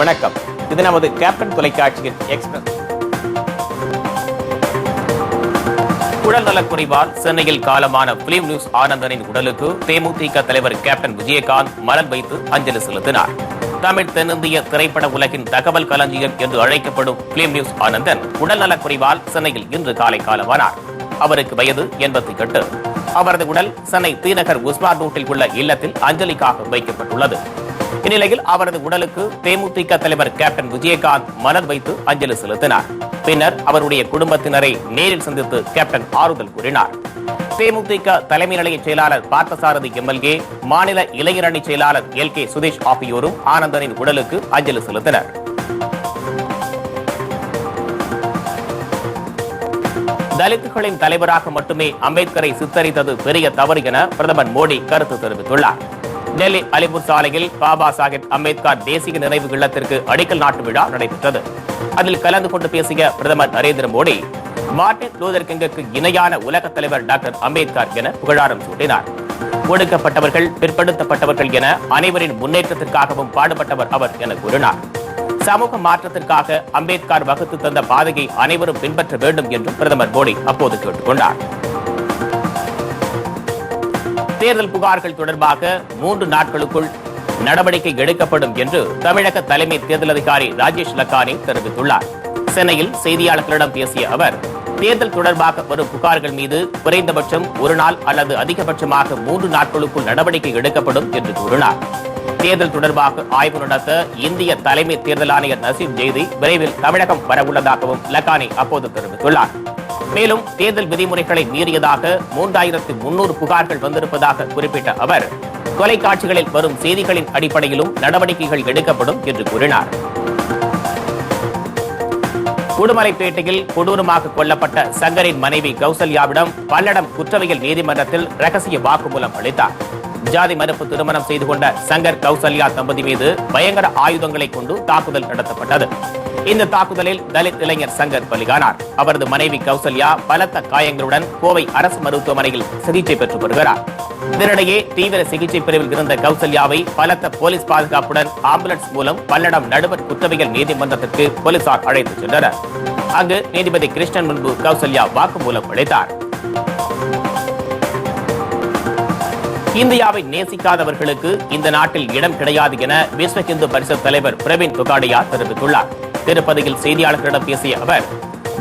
வணக்கம். இது நமது கேப்டன் தொலைக்காட்சியின் எக்ஸ்பிரஸ். உடல்நலக் குறைவால் சென்னையில் காலமான பிலிம் நியூஸ் ஆனந்தனின் உடலுக்கு தேமுதிக தலைவர் கேப்டன் விஜயகாந்த் மலர் வைத்து அஞ்சலி செலுத்தினார். தமிழ் தென்னிந்திய திரைப்பட உலகின் தகவல் களஞ்சியம் என்று அழைக்கப்படும் பிலிம் நியூஸ் ஆனந்தன் உடல்நலக் குறைவால் சென்னையில் இன்று காலை காலமானார். அவருக்கு வயது 88. அவரது உடல் சென்னை தீநகர் உஸ்மான் ரோட்டில் உள்ள இல்லத்தில் அஞ்சலிக்காக வைக்கப்பட்டுள்ளது. இந்நிலையில் அவரது உடலுக்கு தேமுதிக தலைவர் கேப்டன் விஜயகாந்த் மலர் வைத்து அஞ்சலி செலுத்தினார். பின்னர் அவருடைய குடும்பத்தினரை நேரில் சந்தித்து கேப்டன் ஆறுதல் கூறினார். தேமுதிக தலைமை நிலைய செயலாளர் பார்த்தசாரதி எம்எல்ஏ, மாநில இளைஞர் அணி செயலாளர் LK சுதேஷ் ஆகியோரும் ஆனந்தனின் உடலுக்கு அஞ்சலி செலுத்தினர். தலித்துகளின் தலைவராக மட்டுமே அம்பேத்கரை சித்தரித்தது பெரிய தவறு என பிரதமர் மோடி கருத்து தெரிவித்துள்ளார். டெல்லி அலிபூர் சாலையில் பாபா சாஹேப் அம்பேத்கர் தேசிய நினைவு இல்லத்திற்கு அடிக்கல் நாட்டு விழா நடைபெற்றது. அதில் கலந்து கொண்டு பேசிய பிரதமர் நரேந்திர மோடி, மார்ட்டின் லூதர் கிங்குக்கு இணையான உலகத் தலைவர் டாக்டர் அம்பேத்கர் என புகழாரம் சூட்டினார். ஒடுக்கப்பட்டவர்கள், பிற்படுத்தப்பட்டவர்கள் என அனைவரின் முன்னேற்றத்திற்காகவும் பாடுபட்டவர் அவர் என கூறினார். சமூக மாற்றத்திற்காக அம்பேத்கர் வகுத்து தந்த பாதையை அனைவரும் பின்பற்ற வேண்டும் என்றும் பிரதமர் மோடி அப்போது கேட்டுக் கொண்டார். தேர்தல் புகார்கள் தொடர்பாக 3 நாட்களுக்குள் நடவடிக்கை எடுக்கப்படும் என்று தமிழக தலைமை தேர்தல் அதிகாரி ராஜேஷ் லக்கானி தெரிவித்துள்ளார். சென்னையில் செய்தியாளர்களிடம் பேசிய அவர், தேர்தல் தொடர்பாக வரும் புகார்கள் மீது குறைந்தபட்சம் 1 நாள் அல்லது அதிகபட்சமாக 3 நாட்களுக்குள் நடவடிக்கை எடுக்கப்படும் என்று கூறினார். தேர்தல் தொடர்பாக ஆய்வு நடத்த இந்திய தலைமை தேர்தல் ஆணையர் நசீம் ஜெய்தி விரைவில் தமிழகம் வரவுள்ளதாகவும் லக்கானி அப்போது தெரிவித்துள்ளார். மேலும் தேர்தல் விதிமுறைகளை மீறியதாக 3300 புகார்கள் வந்திருப்பதாக குறிப்பிட்ட அவர், தொலைக்காட்சிகளில் வரும் செய்திகளின் அடிப்படையிலும் நடவடிக்கைகள் எடுக்கப்படும் என்று கூறினார். உடுமலைப்பேட்டையில் கொடூரமாக கொல்லப்பட்ட சங்கரின் மனைவி கௌசல்யாவிடம் பல்லடம் குற்றவியல் நீதிமன்றத்தில் ரகசிய வாக்குமூலம் அளித்தார். ஜாதி மறுப்பு திருமணம் செய்து கொண்ட சங்கர் கௌசல்யா தம்பதி மீது பயங்கர ஆயுதங்களை கொண்டு தாக்குதல் நடத்தப்பட்டது. இந்த தாக்குதலில் தலித் இளைஞர் சங்கர் பலியானார். அவரது மனைவி கௌசல்யா பலத்த காயங்களுடன் கோவை அரசு மருத்துவமனையில் சிகிச்சை பெற்று வருகிறார். இதனிடையே தீவிர சிகிச்சை பிரிவில் இருந்த கௌசல்யாவை பலத்த போலீஸ் பாதுகாப்புடன் ஆம்புலன்ஸ் மூலம் பல்லடம் நடுவர் குற்றவியல் நீதிமன்றத்திற்கு போலீசார் அழைத்துச் சென்றனர். அங்கு நீதிபதி கிருஷ்ணன் முன்பு கௌசல்யா வாக்குமூலம் அளித்தார். இந்தியாவை நேசிக்காதவர்களுக்கு இந்த நாட்டில் இடம் கிடையாது என விஸ்வ இந்து பரிஷத் தலைவர் பிரவீன் தொகாடியா தெரிவித்துள்ளார். திருப்பதியில் செய்தியாளர்களிடம் பேசிய அவர்,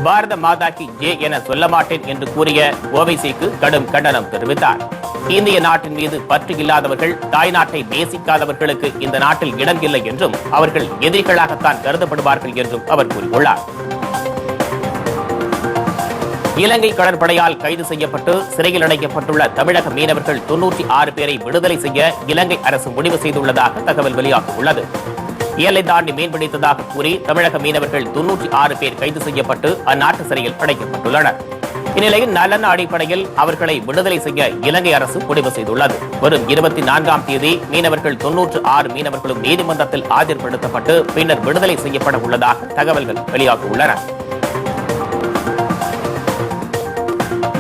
பாரத மாதா கி ஜெய் என சொல்ல மாட்டேன் என்று கூறிய ஓவைசிக்கு கடும் கண்டனம் தெரிவித்தார். இந்திய நாட்டின் மீது பற்று இல்லாதவர்கள், தாய்நாட்டை நேசிக்காதவர்களுக்கு இந்த நாட்டில் இடம் இல்லை என்றும் அவர்கள் எதிரிகளாகத்தான் கருதப்படுவார்கள் என்றும் அவர் கூறியுள்ளார். இலங்கை கடற்படையால் கைது செய்யப்பட்டு சிறையில் அடைக்கப்பட்டுள்ள தமிழக மீனவர்கள் 96 பேரை விடுதலை செய்ய இலங்கை அரசு முடிவு செய்துள்ளதாக தகவல் வெளியாகியுள்ளது. எல்லை தாண்டி மீன்பிடித்ததாக கூறி தமிழக மீனவர்கள் 96 பேர் கைது செய்யப்பட்டு அந்நாட்டு சிறையில் அடைக்கப்பட்டுள்ளனர். இந்நிலையில் நலன அடிப்படையில் அவர்களை விடுதலை செய்ய இலங்கை அரசு முடிவு செய்துள்ளது. வரும் 24ஆம் தேதி மீனவர்கள் 96 மீனவர்களும் நீதிமன்றத்தில் ஆஜர்படுத்தப்பட்டு பின்னர் விடுதலை செய்யப்பட உள்ளதாக தகவல்கள் வெளியாகியுள்ளன.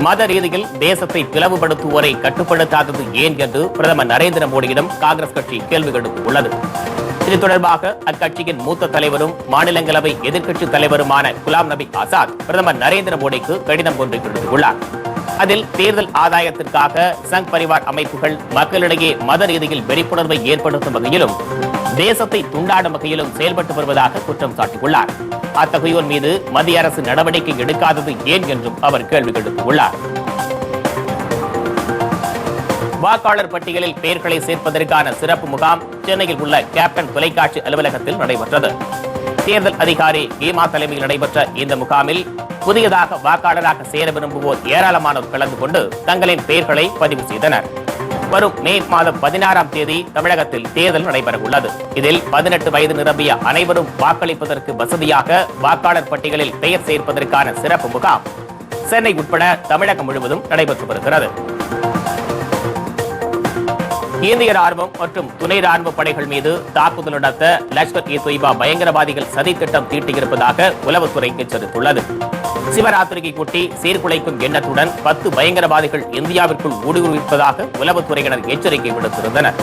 மத ரீதியில் தேசத்தை பிளவுபடுத்துவோரை கட்டுப்படுத்தாதது ஏன் என்று பிரதமர் நரேந்திர மோடியிடம் காங்கிரஸ் கட்சி கேள்வி எழுப்பியுள்ளது. இது தொடர்பாக அக்கட்சியின் மூத்த தலைவரும் மாநிலங்களவை எதிர்க்கட்சித் தலைவருமான குலாம் நபி ஆசாத் பிரதமர் நரேந்திர மோடிக்கு கடிதம் ஒன்றை எழுதியுள்ளார். அதில் தேர்தல் ஆதாயத்திற்காக சங் பரிவார் அமைப்புகள் மக்களிடையே மத ரீதியில் வெறுப்புணர்வை ஏற்படுத்தும் வகையிலும் தேசத்தை துண்டாடும் வகையிலும் செயல்பட்டு வருவதாக குற்றம் சாட்டியுள்ளார். அத்தகையோர் மீது மத்திய அரசு நடவடிக்கை எடுக்காதது ஏன் என்றும் அவர் கேள்வி எழுப்பியுள்ளார். வாக்காளர் பட்டியலில் பெயர்களை சேர்ப்பதற்கான சிறப்பு முகாம் சென்னையில் உள்ள கேப்டன் தொலைக்காட்சி அலுவலகத்தில் நடைபெற்றது. தேர்தல் அதிகாரி ஹீமா தலைமையில் நடைபெற்ற இந்த முகாமில் புதியதாக வாக்காளராக சேர விரும்புவோர் ஏராளமானோர் கலந்து கொண்டு தங்களின் பெயர்களை பதிவு செய்தனர். வரும் மே மாதம் 16ஆம் தேதி தமிழகத்தில் தேர்தல் நடைபெற உள்ளது. இதில் 18 வயது நிரம்பிய அனைவரும் வாக்களிப்பதற்கு வசதியாக வாக்காளர் பட்டியலில் பெயர் சேர்ப்பதற்கான சிறப்பு முகாம் சென்னை உட்பட தமிழகம் முழுவதும் நடைபெற்று வருகிறது. இந்திய ராணுவம் மற்றும் துணை ராணுவ படைகள் மீது தாக்குதல் நடத்த லஷ்கர்-இ-தொய்பா பயங்கரவாதிகள் சதி திட்டம் தீட்டியிருப்பதாக உளவுத்துறை எச்சரித்துள்ளது. சிவராத்திரியை கொட்டி சீர்குலைக்கும் எண்ணத்துடன் 10 பயங்கரவாதிகள் இந்தியாவிற்குள் ஊடுருவிப்பதாக உளவுத்துறையினர் எச்சரிக்கை விடுத்திருந்தனர்.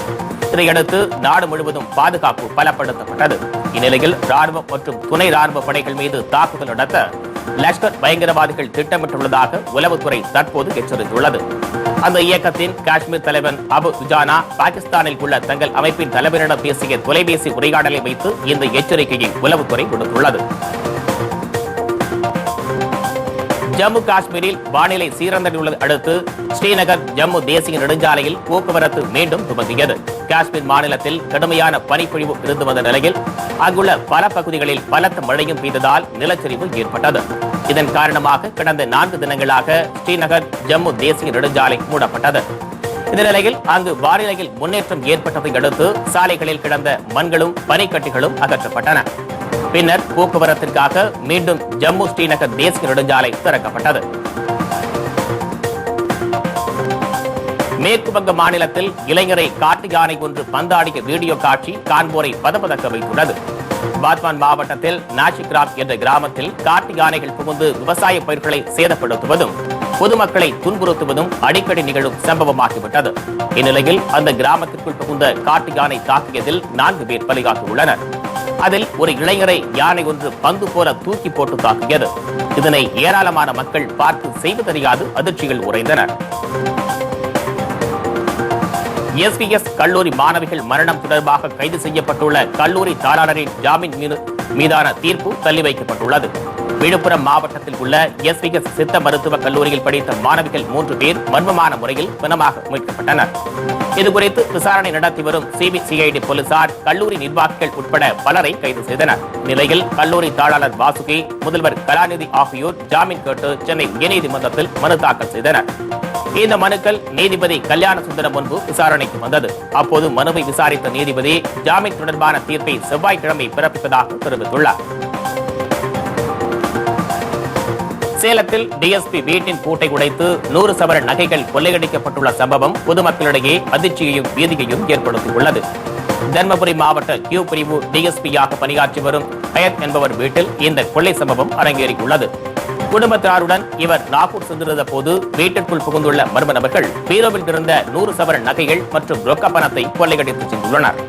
இதையடுத்து நாடு முழுவதும் பாதுகாப்பு பலப்படுத்தப்பட்டது. இந்நிலையில் ராணுவம் மற்றும் துணை ராணுவ படைகள் மீது தாக்குதல் நடத்த லஷ்கர் பயங்கரவாதிகள் திட்டமிட்டுள்ளதாக உளவுத்துறை தற்போது எச்சரித்துள்ளது. அந்த இயக்கத்தின் காஷ்மீர் தலைவன் அபு துஜானா பாகிஸ்தானில் உள்ள தங்கள் அமைப்பின் தலைவரிடம் பேசிய தொலைபேசி உரையாடலை வைத்து இந்த எச்சரிக்கையை உளவுத்துறை விடுத்துள்ளது. ஜம்மு காஷ்மீரில் வானிலை சீரடைந்துள்ளதை அடுத்து ஸ்ரீநகர் ஜம்மு தேசிய நெடுஞ்சாலையில் போக்குவரத்து மீண்டும் துவங்கியது. காஷ்மீர் மாநிலத்தில் கடுமையான பனிப்பொழிவு இருந்து வந்த நிலையில் அங்குள்ள பல பகுதிகளில் பலத்த மழையும் பெய்ததால் நிலச்சரிவு ஏற்பட்டது. இதன் காரணமாக கடந்த 4 தினங்களாக ஸ்ரீநகர் ஜம்மு தேசிய நெடுஞ்சாலை மூடப்பட்டது. இந்த நிலையில் அங்கு வானிலையில் முன்னேற்றம் ஏற்பட்டதை அடுத்து சாலைகளில் கிடந்த மண்களும் பனிக்கட்டிகளும் அகற்றப்பட்டன. பின்னர் போக்குவரத்திற்காக மீண்டும் ஜம்மு ஸ்ரீநகர் தேசிய நெடுஞ்சாலை திறக்கப்பட்டது. மேற்கு வங்க மாநிலத்தில் இளைஞரை காட்டு யானை ஒன்று பந்தாடிய வீடியோ காட்சி காண்போரை பதபதக்க வைத்துள்ளது. பாத்மான் மாவட்டத்தில் நாசிக்ராம் என்ற கிராமத்தில் காட்டு யானைகள் புகுந்து விவசாய பயிர்களை சேதப்படுத்துவதும் பொதுமக்களை துன்புறுத்துவதும் அடிக்கடி நிகழும் சம்பவமாகிவிட்டது. இந்நிலையில் அந்த கிராமத்திற்குள் புகுந்த காட்டு யானை தாக்கியதில் 4 பேர் பலியாகியுள்ளனர். அதில் ஒரு இளைஞரை யானை ஒன்று பந்து போல தூக்கி போட்டு தாக்கியது. இதனை ஏராளமான மக்கள் பார்த்து செய்வதறியாது அதிர்ச்சிகள் உறைந்தனர். எஸ்பிஎஸ் கல்லூரி மாணவிகள் மரணம் தொடர்பாக கைது செய்யப்பட்டுள்ள கல்லூரி தாளாளரின் ஜாமீன் மீதான தீர்ப்பு தள்ளி வைக்கப்பட்டுள்ளது. விழுப்புரம் மாவட்டத்தில் உள்ள எஸ்பிஎஸ் சித்த மருத்துவக் கல்லூரியில் படித்த மாணவிகள் 3 பேர் மர்மமான முறையில் பிணமாக மீட்கப்பட்டனர். இதுகுறித்து விசாரணை நடத்தி வரும் சிபிசிஐடி போலீசார் கல்லூரி நிர்வாகிகள் உட்பட பலரை கைது செய்தனர். நிலையில் கல்லூரி தாளாளர் வாசுகி, முதல்வர் கலாநிதி ஆகியோர் ஜாமீன் கேட்டு சென்னை உயர்நீதிமன்றத்தில் மனு தாக்கல் செய்தனர். இந்த மனுக்கள் நீதிபதி கல்யாண சுந்தரம் முன்பு விசாரணைக்கு வந்தது. அப்போது மனுவை விசாரித்த நீதிபதி ஜாமீன் தொடர்பான தீர்ப்பை செவ்வாய்க்கிழமை பிறப்பிப்பதாக தெரிவித்துள்ளார். சேலத்தில் டிஎஸ்பி வீட்டின் பூட்டை உடைத்து 100 சவரன் நகைகள் கொள்ளையடிக்கப்பட்டுள்ள சம்பவம் பொதுமக்களிடையே அதிர்ச்சியையும் பீதியையும் ஏற்படுத்தியுள்ளது. தர்மபுரி மாவட்ட கியூ பிரிவு டிஎஸ்பியாக பணியாற்றி வரும் ஹயத் என்பவர் வீட்டில் இந்த கொள்ளை சம்பவம் அரங்கேறியுள்ளது. குடும்பத்தாருடன் இவர் நாகூர் சென்றிருந்த போது வீட்டிற்குள் புகுந்துள்ள மர்ம நபர்கள் பீரோவில் இருந்த 100 சவரன் நகைகள் மற்றும் ரொக்க பணத்தை கொள்ளையடித்து சென்றுள்ளனர்.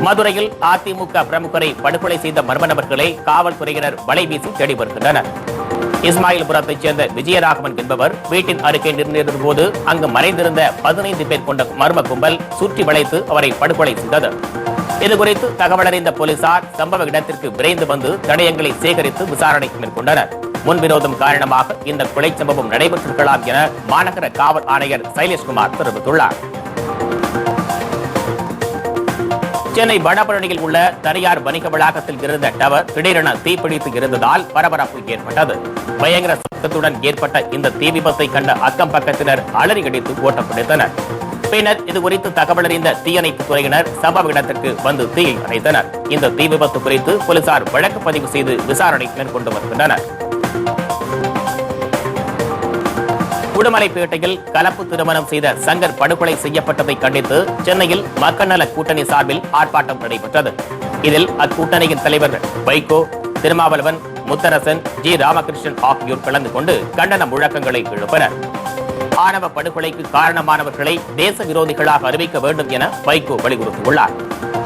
மதுரையில் அதிமுக பிரமுகரை படுகொலை செய்த மர்ம நபர்களை காவல்துறையினர் வலை வீசி தேடி வருகின்றனர். இஸ்மாயில்புரத்தைச் சேர்ந்த விஜயராகவன் என்பவர் வீட்டின் அருகே நின்றிருந்த போது அங்கு மறைந்திருந்த 15 பேர் கொண்ட மர்ம கும்பல் சுற்றி வளைத்து அவரை படுகொலை செய்தது. இதுகுறித்து தகவல் அறிந்த போலீசார் சம்பவ இடத்திற்கு விரைந்து வந்து தடயங்களை சேகரித்து விசாரணை மேற்கொண்டனர். முன்விரோதம் காரணமாக இந்த கொலை சம்பவம் நடைபெற்றிருக்கலாம் என மாநகர காவல் ஆணையர் சைலேஷ்குமார் தெரிவித்துள்ளார். சென்னை வடபழனியில் உள்ள தனியார் வணிக வளாகத்தில் இருந்த டவர் திடீரென தீப்பிடித்து இருந்ததால் பரபரப்பு ஏற்பட்டது. பயங்கர சத்தத்துடன் ஏற்பட்ட இந்த தீ விபத்தை கண்ட அக்கம் பக்கத்தினர் அலறி அடித்து ஓட்டம் பிடித்தனர். பின்னர் இதுகுறித்து தகவல் அறிந்த தீயணைப்பு துறையினர் சம்பவ இடத்திற்கு வந்து தீயை அணைத்தனர். இந்த தீ விபத்து குறித்து போலீசார் வழக்கு பதிவு செய்து விசாரணை மேற்கொண்டு வருகின்றனர். உடுமலைப்பேட்டையில் கலப்பு திருமணம் செய்த சங்கர் படுகொலை செய்யப்பட்டதை கண்டித்து சென்னையில் மக்கள் நல கூட்டணி சார்பில் ஆர்ப்பாட்டம் நடைபெற்றது. இதில் அக்கூட்டணியின் தலைவர் வைகோ, திருமாவளவன், முத்தரசன், ஜி ராமகிருஷ்ணன் ஆகியோர் கலந்து கொண்டு கண்டன முழக்கங்களை எழுப்பினர். ஆணவ படுகொலைக்கு காரணமானவர்களை தேச விரோதிகளாக அறிவிக்க வேண்டும் என வைகோ வலியுறுத்தியுள்ளார்.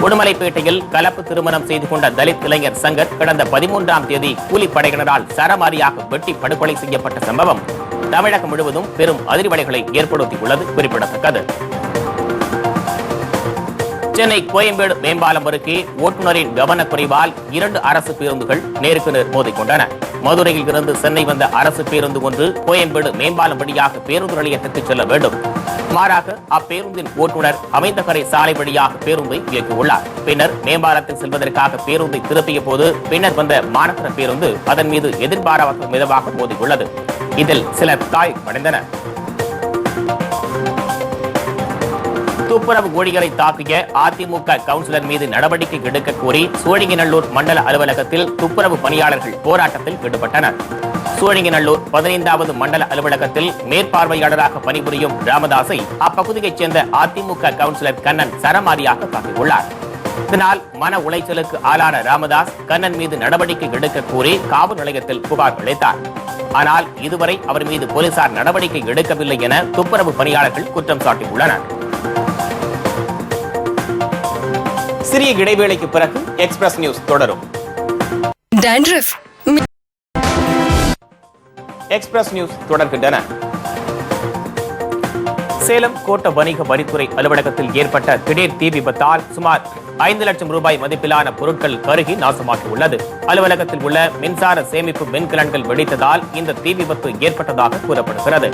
உடுமலைப்பேட்டையில் கலப்பு திருமணம் செய்து கொண்ட தலித் இளைஞர் சங்கர் கடந்த 13ஆம் தேதி கூலிப்படையினரால் சரமாரியாக வெட்டி படுகொலை செய்யப்பட்ட சம்பவம் தமிழகம் முழுவதும் பெரும் அதிர்வலைகளை ஏற்படுத்தியுள்ளது குறிப்பிடத்தக்கது. சென்னை கோயம்பேடு மேம்பாலம் அருகே ஓட்டுநரின் கவனக்குறைவால் 2 அரசு பேருந்துகள் நேருக்கு நேர் மோதிக்கொண்டன. மதுரையில் இருந்து சென்னை வந்த அரசு பேருந்து ஒன்று கோயம்பேடு மேம்பாலம் வழியாக பேருந்து நிலையத்திற்கு செல்ல வேண்டும். மாறாக அப்பேருந்தின் ஓட்டுநர் அமைந்தகரை சாலை வழியாக பேருந்தை இயக்கியுள்ளார். பின்னர் மேம்பாலத்தில் செல்வதற்காக பேருந்தை திருப்பிய போது பின்னர் வந்த மாநகர பேருந்து அதன் மீது எதிர்பாராத விதமாக மோதியுள்ளது. இதில் சிலர் காயமடைந்தனர். துப்புரவு ஊழியரை தாக்கிய அதிமுக கவுன்சிலர் மீது நடவடிக்கை எடுக்க கோரி சோழிங்கநல்லூர் மண்டல அலுவலகத்தில் துப்புரவு பணியாளர்கள் போராட்டத்தில் ஈடுபட்டனர். சோழிங்கநல்லூர் 15வது மண்டல அலுவலகத்தில் மேற்பார்வையாளராக பணிபுரியும் ராமதாஸை அப்பகுதியைச் சேர்ந்த அதிமுக கவுன்சிலர் கண்ணன் சரமாரியாக தாக்கியுள்ளார். இதனால் மன உளைச்சலுக்கு ஆளான ராமதாஸ் கண்ணன் மீது நடவடிக்கை எடுக்க கோரி காவல் நிலையத்தில் புகார் அளித்தார். ஆனால் இதுவரை அவர் மீது போலீசார் நடவடிக்கை எடுக்கவில்லை என துப்புரவு பணியாளர்கள் குற்றம் சாட்டியுள்ளனர். சிறிய இடைவேளைக்கு பிறகு எக்ஸ்பிரஸ் நியூஸ் தொடரும். எக்ஸ்பிரஸ் நியூஸ் தொடர்கின்றன. சேலம் கோட்ட வணிக வரித்துறை அலுவலகத்தில் ஏற்பட்ட திடீர் தீ விபத்தால் சுமார் 5 லட்சம் ரூபாய் மதிப்பிலான பொருட்கள் கருகி நாசமாகியுள்ளது. அலுவலகத்தில் உள்ள மின்சார சேமிப்பு மின்கலன்கள் வெடித்ததால் இந்த தீ விபத்து ஏற்பட்டதாக கூறப்படுகிறது.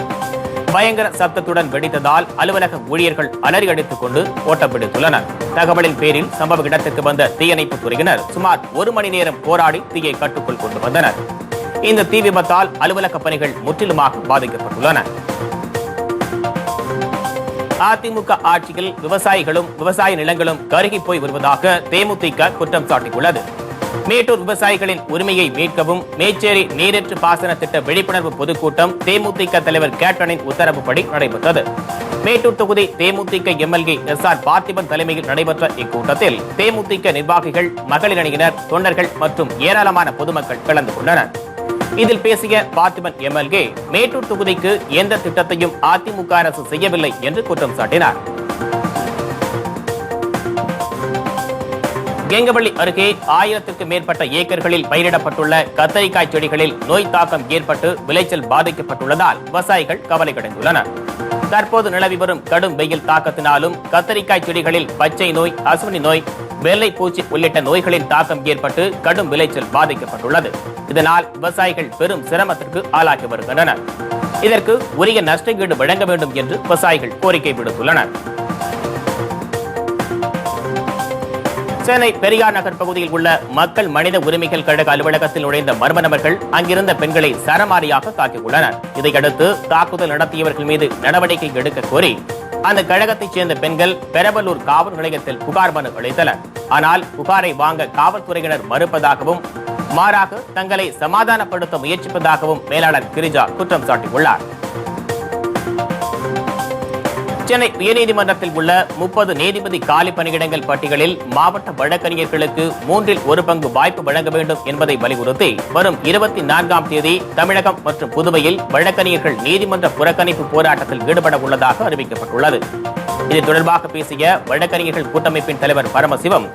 பயங்கர சத்தத்துடன் வெடித்ததால் அலுவலக ஊழியர்கள் அலறி அடித்துக் கொண்டு ஓட்டம் பிடித்துள்ளனர். தகவலின் பேரில் சம்பவ இடத்திற்கு வந்த தீயணைப்பு துறையினர் சுமார் 1 மணி நேரம் போராடி தீயை கட்டுக்குள் கொண்டு வந்தனர். இந்த தீ விபத்தால் அலுவலக பணிகள் முற்றிலுமாக பாதிக்கப்பட்டுள்ளன. அதிமுக ஆட்சியில் விவசாயிகளும் விவசாய நிலங்களும் கருகி போய் வருவதாக தேமுதிக குற்றம் சாட்டியுள்ளது. மேட்டூர் விவசாயிகளின் உரிமையை மீட்கவும் மேச்சேரி நீரேற்று பாசன திட்ட விழிப்புணர்வு பொதுக்கூட்டம் தேமுதிக தலைவர் கேப்டனின் உத்தரவுப்படி நடைபெற்றது. மேட்டூர் தொகுதி தேமுதிக எம்எல்ஏ எஸ்.ஆர். பார்த்திபன் தலைமையில் நடைபெற்ற இக்கூட்டத்தில் தேமுதிக நிர்வாகிகள், மகளிர் அணியினர், தொண்டர்கள் மற்றும் ஏராளமான பொதுமக்கள் கலந்து கொண்டனர். இதில் பேசிய பார்த்திபன் எம்எல்ஏ மேட்டூர் தொகுதிக்கு எந்த திட்டத்தையும் அதிமுக அரசு செய்யவில்லை என்று குற்றம் சாட்டினார். கெங்கவள்ளி அருகே 1000க்கும் மேற்பட்ட ஏக்கர்களில் பயிரிடப்பட்டுள்ள கத்தரிக்காய் செடிகளில் நோய் தாக்கம் ஏற்பட்டு விளைச்சல் பாதிக்கப்பட்டுள்ளதால் விவசாயிகள் கவலையடைந்துள்ளனர். தற்போது நிலவி வரும் கடும் வெயில் தாக்கத்தினாலும் கத்தரிக்காய் செடிகளில் பச்சை நோய், அசுவினி நோய், வெள்ளை பூச்சி உள்ளிட்ட நோய்களின் தாக்கம் ஏற்பட்டு கடும் விளைச்சல் பாதிக்கப்பட்டுள்ளது. இதனால் விவசாயிகள் பெரும் சிரமத்திற்கு ஆளாகி வருகின்றனர். இதற்கு உரிய நஷ்டஈடு வழங்க வேண்டும் என்று விவசாயிகள் கோரிக்கை விடுத்துள்ளனர். சென்னை பெரியார் நகர் பகுதியில் உள்ள மக்கள் மனித உரிமைகள் கழக அலுவலகத்தில் நுழைந்த மர்ம நபர்கள் அங்கிருந்த பெண்களை சரமாரியாக தாக்கியுள்ளனர். இதையடுத்து தாக்குதல் நடத்தியவர்கள் மீது நடவடிக்கை எடுக்க கோரி அந்த கழகத்தைச் சேர்ந்த பெண்கள் பெரம்பலூர் காவல் நிலையத்தில் புகார் மனு அளித்தனர். ஆனால் புகாரை வாங்க காவல்துறையினர் மறுப்பதாகவும் மாறாக தங்களை சமாதானப்படுத்த முயற்சிப்பதாகவும் மேலாளர் கிரிஜா குற்றம் சாட்டியுள்ளார். சென்னை உயர்நீதிமன்றத்தில் உள்ள 30 நீதிபதி காலி பணியிடங்கள் பட்டியலில் மாவட்ட வழக்கறிஞர்களுக்கு 1/3 பங்கு வாய்ப்பு வழங்க வேண்டும் என்பதை வலியுறுத்தி வரும் 24ஆம் தேதி தமிழகம் மற்றும் புதுவையில் வழக்கறிஞர்கள் நீதிமன்ற புறக்கணிப்பு போராட்டத்தில் ஈடுபட உள்ளதாக அறிவிக்கப்பட்டுள்ளது. இது தொடர்பாக பேசிய வழக்கறிஞர்கள் கூட்டமைப்பின் தலைவர் பரமசிவம்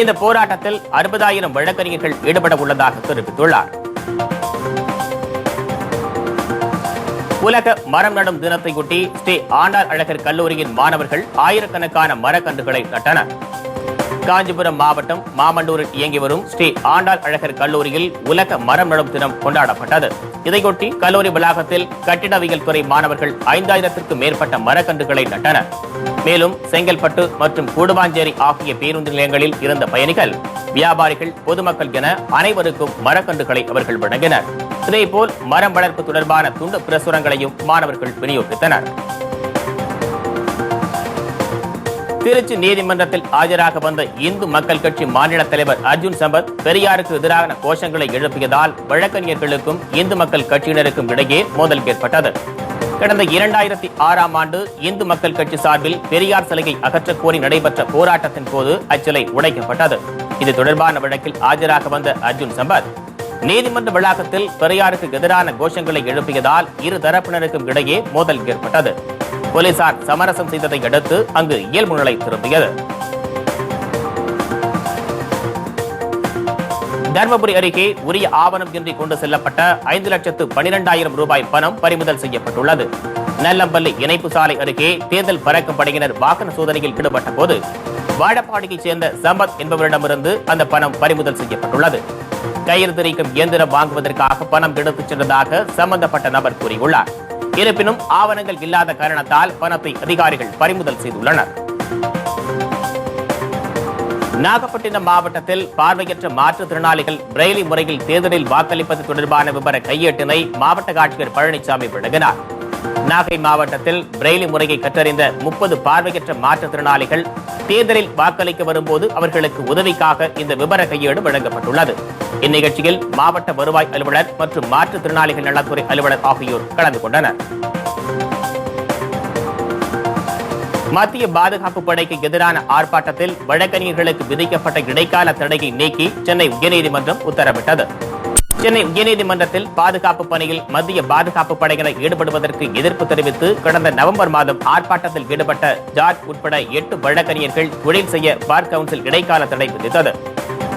இந்த போராட்டத்தில் 60,000 வழக்கறிஞர்கள் ஈடுபட உள்ளதாக தெரிவித்துள்ளார். உலக மரம் நடும் தினத்தையொட்டி ஸ்ரீ ஆண்டாள் அழகர் கல்லூரியின் மாணவர்கள் ஆயிரக்கணக்கான மரக்கன்றுகளை நட்டனர். காஞ்சிபுரம் மாவட்டம் மாமண்டூரில் இயங்கி வரும் ஸ்ரீ ஆண்டாள் அழகர் கல்லூரியில் உலக மரம் நடும் தினம் கொண்டாடப்பட்டது. இதையொட்டி கல்லூரி வளாகத்தில் கட்டிடவியல் துறை மாணவர்கள் 5000க்கும் மேற்பட்ட மரக்கன்றுகளை நட்டனர். மேலும் செங்கல்பட்டு மற்றும் கூடுவாஞ்சேரி ஆகிய பேருந்து நிலையங்களில் இருந்த பயணிகள், வியாபாரிகள், பொதுமக்கள் என அனைவருக்கும் மரக்கன்றுகளை அவர்கள் வழங்கினர். இதேபோல் மரம் வளர்ப்பு தொடர்பான துண்டு பிரசுரங்களையும் மாணவர்கள் விநியோகித்தனர். திருச்சி நீதிமன்றத்தில் ஆஜராக வந்த இந்து மக்கள் கட்சி மாநில தலைவர் அர்ஜுன் சம்பத் பெரியாருக்கு எதிரான கோஷங்களை எழுப்பியதால் வழக்கறிஞர்களுக்கும் இந்து மக்கள் கட்சியினருக்கும் இடையே மோதல் ஏற்பட்டது. கடந்த 2006ஆம் ஆண்டு இந்து மக்கள் கட்சி சார்பில் பெரியார் சிலையை அகற்றக் கோரி நடைபெற்ற போராட்டத்தின் போது அச்சிலை உடைக்கப்பட்டது. இது தொடர்பான வழக்கில் ஆஜராக வந்த அர்ஜுன் சம்பத் நீதிமன்ற வளாகத்தில் பெரியாருக்கு எதிரான கோஷங்களை எழுப்பியதால் இரு தரப்பினருக்கும் இடையே மோதல் ஏற்பட்டது. போலீசார் சமரசம் செய்ததை அடுத்து அங்கு இயல்பு நிலை திரும்பியது. தர்மபுரி அருகே உரிய ஆவணம் இன்றி கொண்டு செல்லப்பட்ட 5,12,000 ரூபாய் பணம் பறிமுதல் செய்யப்பட்டுள்ளது. நெல்லம்பள்ளி இணைப்பு சாலை அருகே தேர்தல் பறக்கும் படையினர் வாகன சோதனையில் ஈடுபட்ட போது வாழப்பாடியைச் சேர்ந்த சம்பத் என்பவரிடமிருந்து அந்த பணம் பறிமுதல் செய்யப்பட்டுள்ளது. கயிறு திரிக்கும் இயந்திரம் வாங்குவதற்காக பணம் எடுத்துச் சென்றதாக சம்பந்தப்பட்ட நபர் கூறியுள்ளார். இருப்பினும் ஆவணங்கள் இல்லாத காரணத்தால் பணத்தை அதிகாரிகள் பறிமுதல் செய்துள்ளனர். நாகப்பட்டினம் மாவட்டத்தில் பார்வையற்ற மாற்றுத்திறனாளிகள் பிரெய்லி முறையில் தேர்தலில் வாக்களிப்பது தொடர்பான விவர கையேட்டினை மாவட்ட ஆட்சியர் பழனிசாமி வழங்கினார். நாகை மாவட்டத்தில் பிரெய்லி முறையை கற்றறிந்த 30 பார்வையற்ற மாற்றுத்திறனாளிகள் தேர்தலில் வாக்களிக்க வரும்போது அவர்களுக்கு உதவிக்காக இந்த விவர கையேடு வழங்கப்பட்டுள்ளது. இந்நிகழ்ச்சியில் மாவட்ட வருவாய் அலுவலர் மற்றும் மாற்றுத்திறனாளிகள் நலத்துறை அலுவலர் ஆகியோர் கலந்து கொண்டனர். மத்திய பாதுகாப்பு படைக்கு எதிரான ஆர்ப்பாட்டத்தில் வழக்கறிஞர்களுக்கு விதிக்கப்பட்ட இடைக்கால தடையை நீக்கி சென்னை உயர்நீதிமன்றம் உத்தரவிட்டது. சென்னை உயர்நீதிமன்றத்தில் பாதுகாப்பு பணியில் மத்திய பாதுகாப்பு படையினர் ஈடுபடுவதற்கு எதிர்ப்பு தெரிவித்து கடந்த நவம்பர் மாதம் ஆர்ப்பாட்டத்தில் ஈடுபட்ட ஜார்ஜ் உட்பட 8 வழக்கறிஞர்கள் தொழில் செய்ய பார் கவுன்சில் இடைக்கால தடை விதித்தது.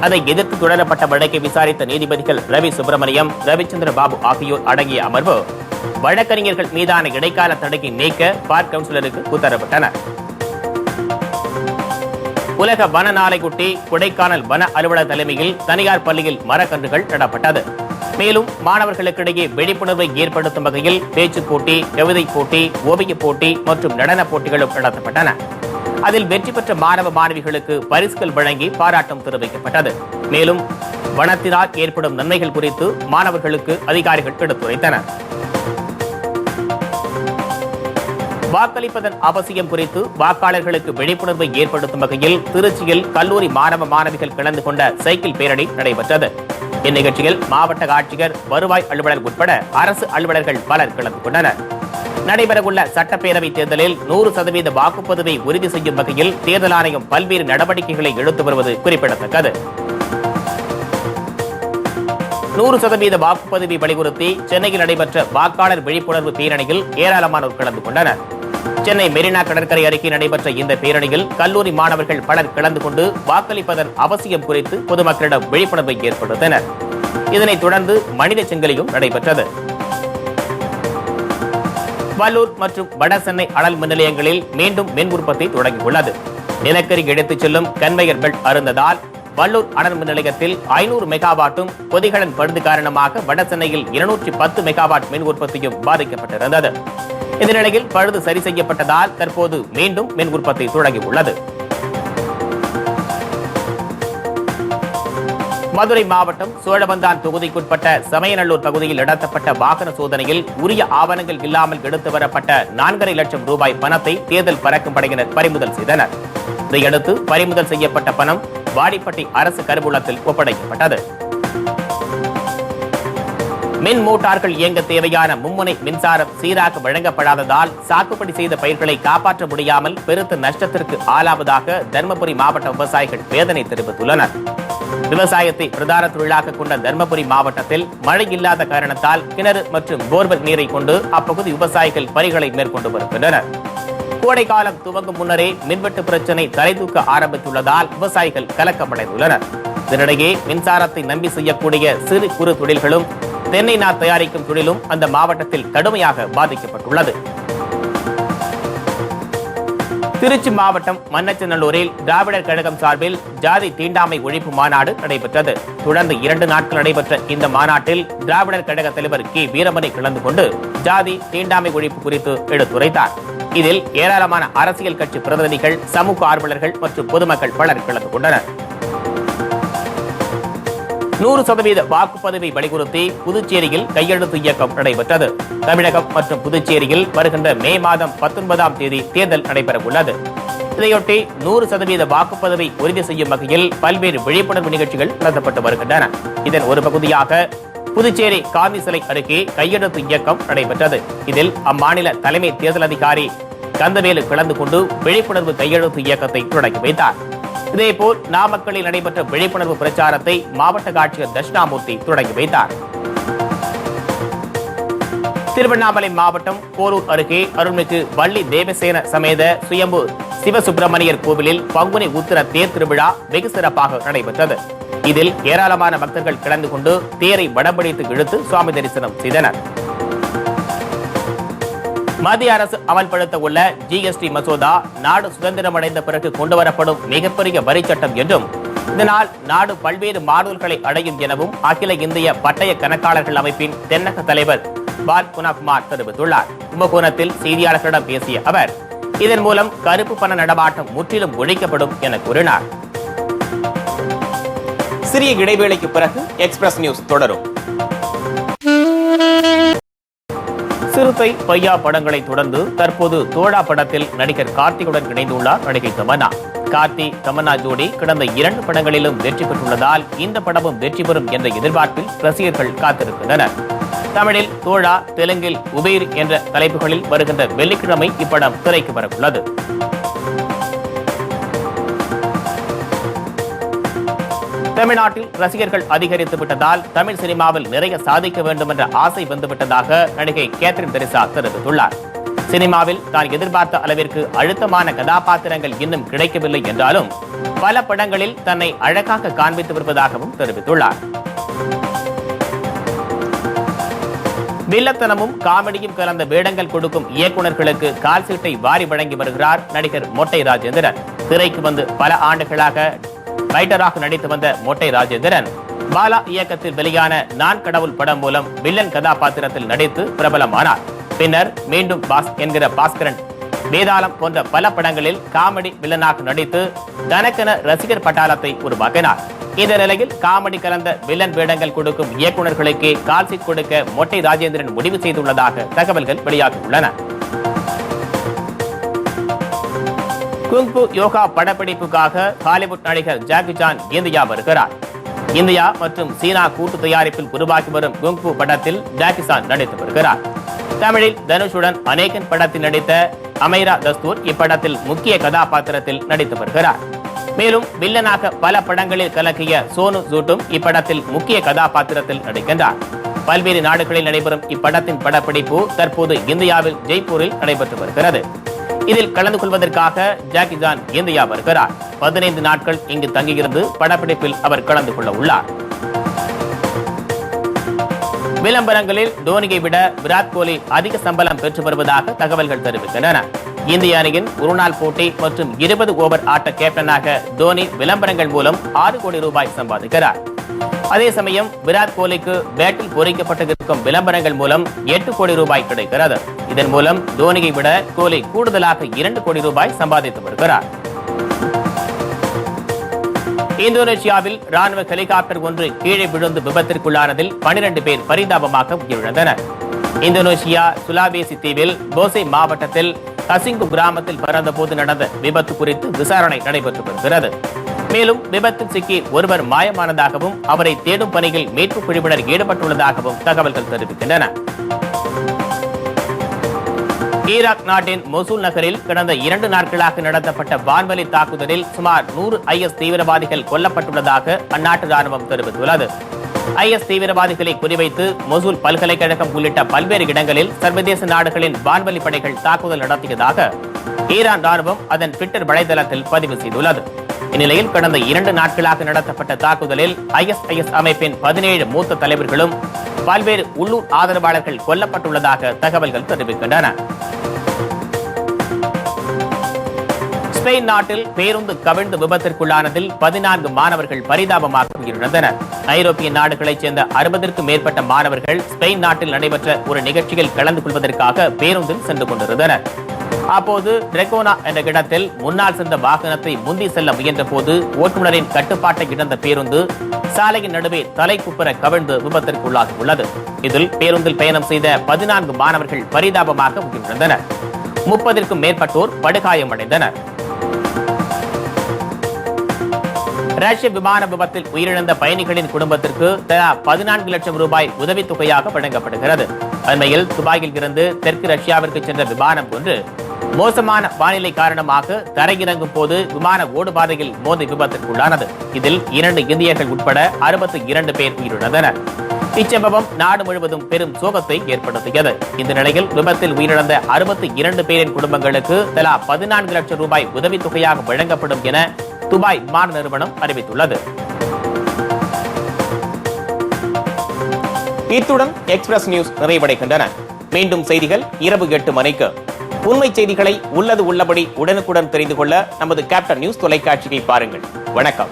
அதை எதிர்த்து தொடரப்பட்ட வழக்கை விசாரித்த நீதிபதிகள் ரவி சுப்பிரமணியம், ரவிச்சந்திர பாபு ஆகியோர் அடங்கிய அமர்வு வழக்கறிஞர்கள் மீதான இடைக்கால தடையை நீக்க பார் கவுன்சிலருக்கு உத்தரவிட்டனர். உலக வன நாளையொட்டி கொடைக்கானல் வன அலுவலர் தலைமையில் தனியார் பள்ளியில் மரக்கன்றுகள் நடப்பட்டது. மேலும் மாணவர்களுக்கிடையே விழிப்புணர்வை ஏற்படுத்தும் வகையில் பேச்சுப் போட்டி, கவிதை போட்டி, ஓவியப் போட்டி மற்றும் நடனப் போட்டிகளும் நடத்தப்பட்டன. அதில் வெற்றி பெற்ற மாணவ மாணவிகளுக்கு பரிசுகள் வழங்கி பாராட்டும் தெரிவிக்கப்பட்டது. மேலும் வனத்தினால் ஏற்படும் நன்மைகள் குறித்து மாணவர்களுக்கு அதிகாரிகள் எடுத்துரைத்தனர். வாக்களிப்பதன் அவசியம் குறித்து வாக்காளர்களுக்கு விழிப்புணர்வை ஏற்படுத்தும் வகையில் திருச்சியில் கல்லூரி மாணவ மாணவிகள் கலந்து கொண்ட சைக்கிள் பேரணி நடைபெற்றது. இந்நிகழ்ச்சியில் மாவட்ட ஆட்சியர், வருவாய் அலுவலர் உட்பட அரசு அலுவலர்கள் பலர் கலந்து கொண்டனர். நடைபெறவுள்ள சட்டப்பேரவைத் தேர்தலில் 100% வாக்குப்பதிவை உறுதி செய்யும் வகையில் தேர்தல் ஆணையம் பல்வேறு நடவடிக்கைகளை எடுத்து வருவது குறிப்பிடத்தக்கது. 100% வாக்குப்பதிவை வலியுறுத்தி சென்னையில் நடைபெற்ற வாக்காளர் விழிப்புணர்வு பேரணியில் ஏராளமானோர் கலந்து கொண்டனர். சென்னை மெரினா கடற்கரை அருகே நடைபெற்ற இந்த பேரணியில் கல்லூரி மாணவர்கள் பலர் கலந்து கொண்டு வாக்களிப்பதன் அவசியம் குறித்து பொதுமக்களிடம் விழிப்புணர்வை ஏற்படுத்தினர். இதனைத் தொடர்ந்து மனித செங்கலியும் நடைபெற்றது. வல்லூர் மற்றும் வட சென்னை அனல் மின் நிலையங்களில் மீண்டும் மின் உற்பத்தி தொடங்கியுள்ளது. நிலக்கரி எடுத்துச் செல்லும் கன்வேயர் பெல்ட் அருந்ததால் வல்லூர் அனல் மின் நிலையத்தில் 500 மெகாவாட்டும், கொதிகலன் பழுது காரணமாக வட சென்னையில் 210 மெகாவாட் மின் உற்பத்தியும் பாதிக்கப்பட்டிருந்தது. இந்த நிலையில் பழுது சரி செய்யப்பட்டதால் தற்போது மீண்டும் மின் உற்பத்தி தொடங்கியுள்ளது. மதுரை மாவட்டம் சோழவந்தான் தொகுதிக்குட்பட்ட சமயநல்லூர் பகுதியில் நடத்தப்பட்ட வாகன சோதனையில் உரிய ஆவணங்கள் இல்லாமல் எடுத்து வரப்பட்ட 4.5 லட்சம் ரூபாய் பணத்தை தேர்தல் பறக்கும் படையினர் பறிமுதல் செய்தனர். இதையடுத்து பறிமுதல் செய்யப்பட்ட பணம் வாடிப்பட்டி அரசு கருவூலத்தில் ஒப்படைக்கப்பட்டது. மின் மோட்டார்கள் இயங்க தேவையான மும்முனை மின்சாரம் சீராக வழங்கப்படாததால் சாகுபடி செய்த பயிர்களை காப்பாற்ற முடியாமல் பெருத்த நஷ்டத்திற்கு ஆளாவதாக தர்மபுரி மாவட்ட விவசாயிகள் வேதனை தெரிவித்துள்ளனர். விவசாயத்தை பிரதான தொழிலாக கொண்ட தர்மபுரி மாவட்டத்தில் மழை இல்லாத காரணத்தால் கிணறு மற்றும் போர்வெல் நீரை கொண்டு அப்பகுதி விவசாயிகள் பணிகளை மேற்கொண்டு வருகின்றனர். கோடைக்காலம் துவங்கும் முன்னரே மின்வெட்டு பிரச்சினை தலைதூக்க ஆரம்பித்துள்ளதால் விவசாயிகள் கலக்கமடைந்துள்ளனர். இதனிடையே மின்சாரத்தை நம்பி செய்யக்கூடிய சிறு குறு தொழில்களும் தென்னை நார் தயாரிக்கும் தொழிலும் அந்த மாவட்டத்தில் கடுமையாக பாதிக்கப்பட்டுள்ளது. திருச்சி மாவட்டம் மண்ணச்சநல்லூரில் திராவிடர் கழகம் சார்பில் ஜாதி தீண்டாமை ஒழிப்பு மாநாடு நடைபெற்றது. தொடர்ந்து 2 நாட்கள் நடைபெற்ற இந்த மாநாட்டில் திராவிடர் கழக தலைவர் கே வீரமணி கலந்து கொண்டு ஜாதி தீண்டாமை ஒழிப்பு குறித்து எடுத்துரைத்தார். இதில் ஏராளமான அரசியல் கட்சி பிரதிநிதிகள், சமூக ஆர்வலர்கள் மற்றும் பொதுமக்கள் பலர் கலந்து கொண்டனர். 100% வாக்குப்பதிவை வலியுறுத்தி புதுச்சேரியில் கையெழுத்து இயக்கம் நடைபெற்றது. தமிழகம் மற்றும் புதுச்சேரியில் வருகின்ற மே மாதம் 19ஆம் தேதி தேர்தல் நடைபெறவுள்ளது. இதையொட்டி 100% வாக்குப்பதிவை உறுதி செய்யும் வகையில் பல்வேறு விழிப்புணர்வு நிகழ்ச்சிகள் நடத்தப்பட்டு வருகின்றன. இதன் ஒரு பகுதியாக புதுச்சேரி காந்தி சிலை அருகே கையெழுத்து இயக்கம் நடைபெற்றது. இதில் அம்மாநில தலைமை தேர்தல் அதிகாரி கந்தவேலு கலந்து கொண்டு விழிப்புணர்வு கையெழுத்து இயக்கத்தை தொடங்கி வைத்தார். இதேபோல் நாமக்கல்லில் நடைபெற்ற விழிப்புணர்வு பிரச்சாரத்தை மாவட்ட ஆட்சியர் தட்சிணாமூர்த்தி தொடங்கி வைத்தார். திருவண்ணாமலை மாவட்டம் போரூர் அருகே அருள்மிகு வள்ளி தேவசேன சமேத சுயம்பு சிவசுப்பிரமணியர் கோவிலில் பங்குனி உத்திர தேர் திருவிழா வெகு சிறப்பாக நடைபெற்றது. இதில் ஏராளமான பக்தர்கள் கலந்து கொண்டு தேரை வடம்பிடித்து இழுத்து சுவாமி தரிசனம் செய்தனர். மத்திய அரசு அமல்படுத்த உள்ள ஜிஎஸ்டி மசோதா நாடு சுதந்திரமடைந்த பிறகு கொண்டுவரப்படும் மிகப்பெரிய வரி சட்டம் என்றும், இதனால் நாடு பல்வேறு மாறுதல்களை அடையும் எனவும் அகில இந்திய பட்டய கணக்காளர்கள் அமைப்பின் தென்னக தலைவர் பால் குணகுமார் தெரிவித்துள்ளார். கும்பகோணத்தில் செய்தியாளர்களிடம் பேசிய அவர், இதன் மூலம் கருப்பு பண நடமாட்டம் முற்றிலும் ஒழிக்கப்படும் என கூறினார். சிறிய இடைவேளைக்கு பிறகு எக்ஸ்பிரஸ் நியூஸ் தொடரும். சிறுத்தை பையா படங்களை தொடர்ந்து தற்போது தோழா படத்தில் நடிகர் கார்த்தியுடன் இணைந்துள்ளார் நடிகை தமன்னா. கார்த்தி தமன்னா ஜோடி கடந்த 2 படங்களிலும் வெற்றி பெற்றுள்ளதால் இந்த படமும் வெற்றி பெறும் என்ற எதிர்பார்ப்பில் ரசிகர்கள் காத்திருக்கின்றனர். தமிழில் தோழா, தெலுங்கில் உபேர் என்ற தலைப்புகளில் வருகின்ற வெள்ளிக்கிழமை இப்படம் திரைக்கு வரவுள்ளது. தமிழ்நாட்டில் ரசிகர்கள் அதிகரித்து விட்டதால் தமிழ் சினிமாவில் நிறைய சாதிக்க வேண்டும் என்ற ஆசை வந்துவிட்டதாக நடிகை கேத்ரின் தெரசா தெரிவித்துள்ளார். சினிமாவில் தான் எதிர்பார்த்த அளவிற்கு அழுத்தமான கதாபாத்திரங்கள் இன்னும் கிடைக்கவில்லை என்றாலும் பல படங்களில் தன்னை அழகாக காண்பித்து வருவதாகவும் தெரிவித்துள்ளார். வில்லத்தனமும் காமெடியும் கலந்த வேடங்கள் கொடுக்கும் இயக்குநர்களுக்கு கால் சீட்டை வாரி வழங்கி வருகிறார் நடிகர் மொட்டை ராஜேந்திரன். திரைக்கு வந்து பல ஆண்டுகளாக ரைட்டராக நடித்து வந்த மொட்டை ராஜேந்திரன் பாலா இயக்கத்தில் வெளியான நான் கடவுள் படம் மூலம் வில்லன் கதாபாத்திரத்தில் நடித்து பிரபலமானார். பின்னர் மீண்டும் பாஸ் என்கிற பாஸ்கரன், வேதாளம் போன்ற பல படங்களில் காமெடி வில்லனாக நடித்து தனக்கென ரசிகர் பட்டாளத்தை உருவாக்கினார். இந்த நிலையில் காமெடி கலந்த வில்லன் வேடங்கள் கொடுக்கும் இயக்குநர்களுக்கே கால்சீட் கொடுக்க மொட்டை ராஜேந்திரன் முடிவு செய்துள்ளதாக தகவல்கள் வெளியாகியுள்ளன. குங்ஃபு யோகா படப்பிடிப்புக்காக ஹாலிவுட் நடிகர் ஜாக்கி சான் இந்தியா வருகிறார். இந்தியா மற்றும் சீனா கூட்டு தயாரிப்பில் உருவாக்கி வரும் குங்ஃபு படத்தில் ஜாக்கி சான் நடித்து வருகிறார். தமிழில் தனுஷுடன் அநேகன் படத்தில் நடித்த அமைரா தஸ்தூர் இப்படத்தில் முக்கிய கதாபாத்திரத்தில் நடித்து வருகிறார். மேலும் வில்லனாக பல படங்களில் கலக்கிய சோனு சூட்டும் இப்படத்தில் முக்கிய கதாபாத்திரத்தில் நடிக்கின்றார். பல்வேறு நாடுகளில் நடைபெறும் இப்படத்தின் படப்பிடிப்பு தற்போது இந்தியாவில் ஜெய்ப்பூரில் நடைபெற்று வருகிறது. இதில் கலந்து கொள்வதற்காக ஜாக்கி சான் இந்தியா வருகிறார். 15 நாட்கள் இங்கு தங்கியிருந்து படப்பிடிப்பில் அவர் கலந்து கொள்ள உள்ளார். விளம்பரங்களில் தோனியை விட விராட் கோலி அதிக சம்பளம் பெற்று வருவதாக தகவல்கள் தெரிவிக்கின்றன. இந்திய அணியின் ஒருநாள் போட்டி மற்றும் 20 ஓவர் ஆட்ட கேப்டனாக தோனி விளம்பரங்கள் மூலம் 6 கோடி ரூபாய் சம்பாதிக்கிறார். அதே சமயம் விராட் கோலிக்கு பேட்டில் பொறிக்கப்பட்டிருக்கும் விளம்பரங்கள் மூலம் 8 கோடி ரூபாய் கிடைக்கிறது. இதன் மூலம் தோனியை விட கோலி கூடுதலாக 2 கோடி ரூபாய் சம்பாதித்து வருகிறார். இந்தோனேஷியாவில் ராணுவ ஹெலிகாப்டர் ஒன்று கீழே விழுந்து விபத்திற்குள்ளானதில் 12 பேர் பரிதாபமாக உயிரிழந்தனர். இந்தோனேஷியா சுலாவேசி தீவில் போசை மாவட்டத்தில் கசிங்கு கிராமத்தில் பறந்த போது நடந்த விபத்து குறித்து விசாரணை நடைபெற்று வருகிறது. மேலும் விபத்தில் சிக்கி ஒருவர் மாயமானதாகவும் அவரை தேடும் பணியில் மீட்புக் குழுவினர் ஈடுபட்டுள்ளதாகவும் தகவல்கள் தெரிவிக்கின்றன. ஈராக் நாட்டின் மொசூல் நகரில் கடந்த 2 நாட்களாக நடத்தப்பட்ட வான்வழி தாக்குதலில் சுமார் 100 IS தீவிரவாதிகள் கொல்லப்பட்டுள்ளதாக அந்நாட்டு ராணுவம் தெரிவித்துள்ளது. IS தீவிரவாதிகளை குறிவைத்து மொசூல் பல்கலைக்கழகம் உள்ளிட்ட பல்வேறு இடங்களில் சர்வதேச நாடுகளின் வான்வழி படைகள் தாக்குதல் நடத்தியதாக ஈரான் ராணுவம் அதன் ட்விட்டர் வலைதளத்தில் பதிவு செய்துள்ளது. இந்நிலையில் கடந்த 2 நாட்களாக நடத்தப்பட்ட தாக்குதலில் ISIS அமைப்பின் 17 மூத்த தலைவர்களும் பல்வேறு உள்ளூர் ஆதரவாளர்கள் கொல்லப்பட்டுள்ளதாக தகவல்கள் தெரிவிக்கின்றன. ஸ்பெயின் நாட்டில் பேருந்து கவிழ்ந்து விபத்திற்குள்ளானதில் 14 மாணவர்கள் பரிதாபமாக உயிரிழந்தனர். ஐரோப்பிய நாடுகளைச் சேர்ந்த 60க்கும் மேற்பட்ட மாணவர்கள் ஸ்பெயின் நாட்டில் நடைபெற்ற ஒரு நிகழ்ச்சியில் கலந்து கொள்வதற்காக பேருந்தில் சென்று கொண்டிருந்தனர். அப்போது டிரெகோனா என்ற இடத்தில் முன்னால் சென்ற வாகனத்தை முந்தி செல்ல முயன்ற போது ஓட்டுநரின் கட்டுப்பாட்டை இழந்த பேருந்து சாலையின் நடுவே தலைக்குப்புற கவிழ்ந்து விபத்திற்குள்ளாகியுள்ளது. இதில் பேருந்தில் பயணம் செய்த 14 மாணவர்கள் பரிதாபமாக உயிரிழந்தனர். 30க்கும் மேற்பட்டோர் படுகாயமடைந்தனர். ரஷ்ய விமான விபத்தில் உயிரிழந்த பயணிகளின் குடும்பத்திற்கு தலா 14 லட்சம் ரூபாய் உதவித்தொகையாக வழங்கப்படுகிறது. அண்மையில் துபாயில் இருந்து தெற்கு ரஷ்யாவிற்கு சென்ற விமானம் ஒன்று மோசமான வானிலை காரணமாக தரையிறங்கும் போது விமான ஓடுபாதையில் மோதி விபத்திற்குள்ளானது. இதில் 2 இந்தியர்கள் உட்பட 62 பேர் உயிரிழந்தனர். இச்சம்பவம் நாடு முழுவதும் பெரும் சோகத்தை ஏற்படுத்தியது. இந்த நிலையில் விபத்தில் உயிரிழந்த 62 பேரின் குடும்பங்களுக்கு தலா 14 லட்சம் ரூபாய் உதவித்தொகையாக வழங்கப்படும் என துபாய் விமான நிறுவனம் அறிவித்துள்ளது. இத்துடன் எக்ஸ்பிரஸ் நியூஸ் நிறைவடைகின்றன. மீண்டும் செய்திகள் இரவு 8 மணிக்கு. உண்மை செய்திகளை உள்ளது உள்ளபடி உடனுக்குடன் தெரிந்து கொள்ள நமது கேப்டன் நியூஸ் தொலைக்காட்சியை பாருங்கள். வணக்கம்.